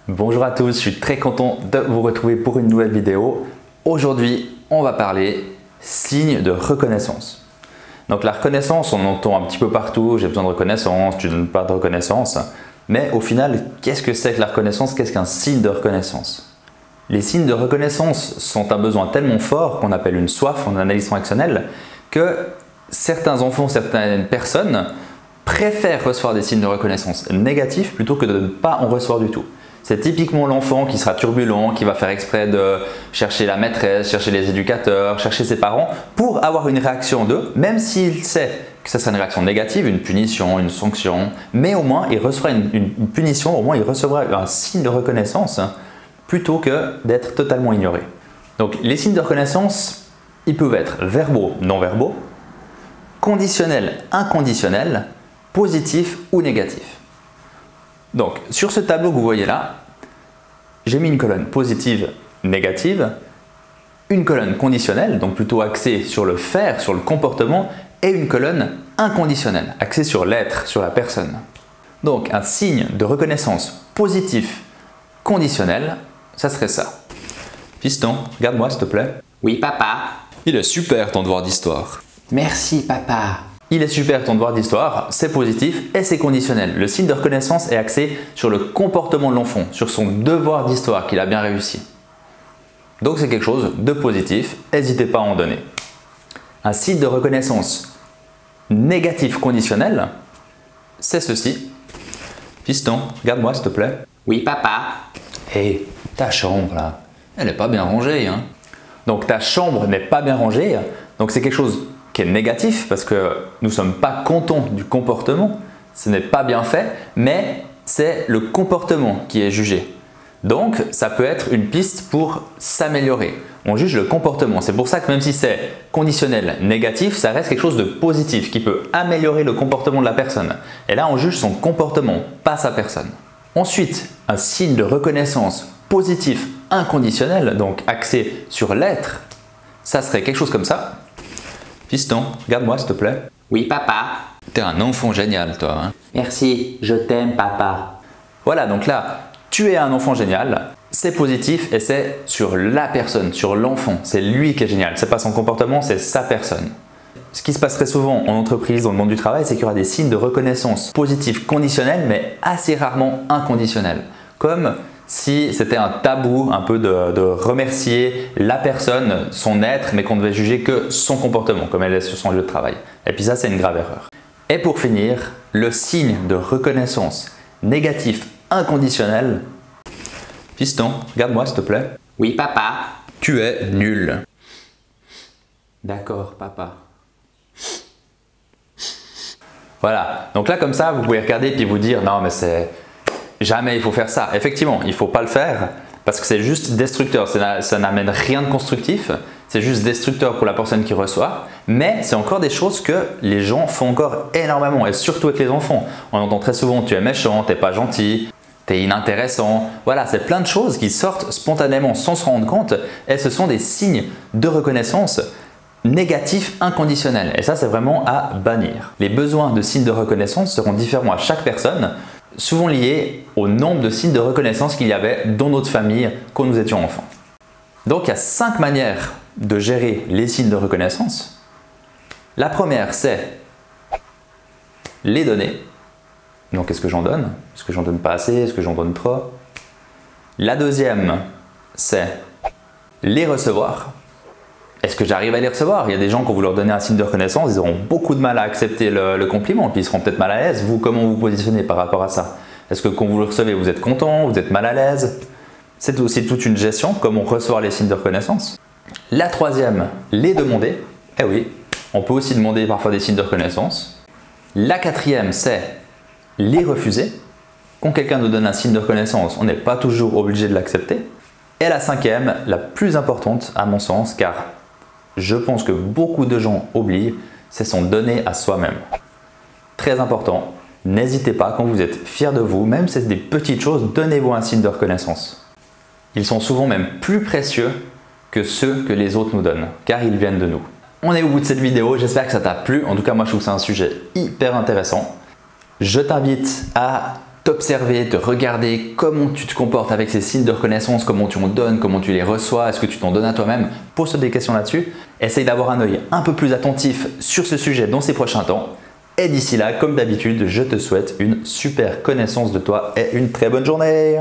Bonjour à tous, je suis très content de vous retrouver pour une nouvelle vidéo. Aujourd'hui, on va parler signes de reconnaissance. Donc la reconnaissance, on entend un petit peu partout, j'ai besoin de reconnaissance, tu ne donnes pas de reconnaissance. Mais au final, qu'est-ce que c'est que la reconnaissance? Qu'est-ce qu'un signe de reconnaissance? Les signes de reconnaissance sont un besoin tellement fort qu'on appelle une soif en analyse transactionnelle que certains enfants, certaines personnes préfèrent recevoir des signes de reconnaissance négatifs plutôt que de ne pas en recevoir du tout. C'est typiquement l'enfant qui sera turbulent, qui va faire exprès de chercher la maîtresse, chercher les éducateurs, chercher ses parents pour avoir une réaction d'eux, même s'il sait que ça sera une réaction négative, une punition, une sanction, mais au moins il recevra une punition, au moins il recevra un signe de reconnaissance plutôt que d'être totalement ignoré. Donc les signes de reconnaissance, ils peuvent être verbaux, non verbaux, conditionnels, inconditionnels, positifs ou négatifs. Donc, sur ce tableau que vous voyez là, j'ai mis une colonne positive, négative, une colonne conditionnelle, donc plutôt axée sur le faire, sur le comportement, et une colonne inconditionnelle, axée sur l'être, sur la personne. Donc, un signe de reconnaissance positif, conditionnel, ça serait ça. Fiston, regarde-moi s'il te plaît. Oui, papa. Il est super ton devoir d'histoire. Merci, papa. Il est super ton devoir d'histoire, c'est positif et c'est conditionnel. Le signe de reconnaissance est axé sur le comportement de l'enfant, sur son devoir d'histoire qu'il a bien réussi. Donc c'est quelque chose de positif, n'hésitez pas à en donner. Un signe de reconnaissance négatif conditionnel, c'est ceci. Fiston, regarde-moi s'il te plaît. Oui, papa. Hé, ta chambre là, elle n'est pas bien rangée. Hein. Donc ta chambre n'est pas bien rangée, donc c'est quelque chose qui est négatif parce que nous ne sommes pas contents du comportement, ce n'est pas bien fait, mais c'est le comportement qui est jugé. Donc ça peut être une piste pour s'améliorer. On juge le comportement, c'est pour ça que même si c'est conditionnel négatif, ça reste quelque chose de positif qui peut améliorer le comportement de la personne. Et là on juge son comportement, pas sa personne. Ensuite, un signe de reconnaissance positif inconditionnel, donc axé sur l'être, ça serait quelque chose comme ça. Fiston, regarde-moi s'il te plaît. Oui, papa. T'es un enfant génial toi. Hein? Merci, je t'aime, papa. Voilà, donc là, tu es un enfant génial, c'est positif et c'est sur la personne, sur l'enfant. C'est lui qui est génial, c'est pas son comportement, c'est sa personne. Ce qui se passe très souvent en entreprise, dans le monde du travail, c'est qu'il y aura des signes de reconnaissance positifs conditionnels, mais assez rarement inconditionnels. Comme si c'était un tabou un peu de remercier la personne, son être, mais qu'on ne devait juger que son comportement, comme elle est sur son lieu de travail. Et puis ça, c'est une grave erreur. Et pour finir, le signe de reconnaissance négatif inconditionnel. Fiston, regarde-moi s'il te plaît. Oui, papa. Tu es nul. D'accord, papa. Voilà, donc là comme ça, vous pouvez regarder et puis vous dire non mais c'est... Jamais il faut faire ça. Effectivement, il ne faut pas le faire parce que c'est juste destructeur. Ça n'amène rien de constructif. C'est juste destructeur pour la personne qui reçoit. Mais c'est encore des choses que les gens font encore énormément et surtout avec les enfants. On entend très souvent tu es méchant, tu n'es pas gentil, tu es inintéressant. Voilà, c'est plein de choses qui sortent spontanément sans se rendre compte et ce sont des signes de reconnaissance négatifs inconditionnels. Et ça, c'est vraiment à bannir. Les besoins de signes de reconnaissance seront différents à chaque personne, souvent liés au nombre de signes de reconnaissance qu'il y avait dans notre famille quand nous étions enfants. Donc il y a 5 manières de gérer les signes de reconnaissance. La première, c'est les donner. Donc est-ce que j'en donne? Est-ce que j'en donne pas assez? Est-ce que j'en donne trop? La deuxième, c'est les recevoir. Est-ce que j'arrive à les recevoir? Il y a des gens, quand vous leur donnez un signe de reconnaissance, ils auront beaucoup de mal à accepter le compliment, puis ils seront peut-être mal à l'aise. Vous, comment vous positionnez par rapport à ça? Est-ce que quand vous le recevez, vous êtes content? Vous êtes mal à l'aise? C'est aussi toute une gestion, comment recevoir les signes de reconnaissance. La troisième, les demander. Eh oui, on peut aussi demander parfois des signes de reconnaissance. La quatrième, c'est les refuser. Quand quelqu'un nous donne un signe de reconnaissance, on n'est pas toujours obligé de l'accepter. Et la cinquième, la plus importante à mon sens, car je pense que beaucoup de gens oublient, c'est son donner à soi-même. Très important, n'hésitez pas quand vous êtes fier de vous, même si c'est des petites choses, donnez-vous un signe de reconnaissance. Ils sont souvent même plus précieux que ceux que les autres nous donnent, car ils viennent de nous. On est au bout de cette vidéo, j'espère que ça t'a plu. En tout cas, moi je trouve que c'est un sujet hyper intéressant. Je t'invite à t'observer, te regarder, comment tu te comportes avec ces signes de reconnaissance, comment tu en donnes, comment tu les reçois, est-ce que tu t'en donnes à toi-même? Pose-toi des questions là-dessus. Essaye d'avoir un œil un peu plus attentif sur ce sujet dans ces prochains temps. Et d'ici là, comme d'habitude, je te souhaite une super connaissance de toi et une très bonne journée.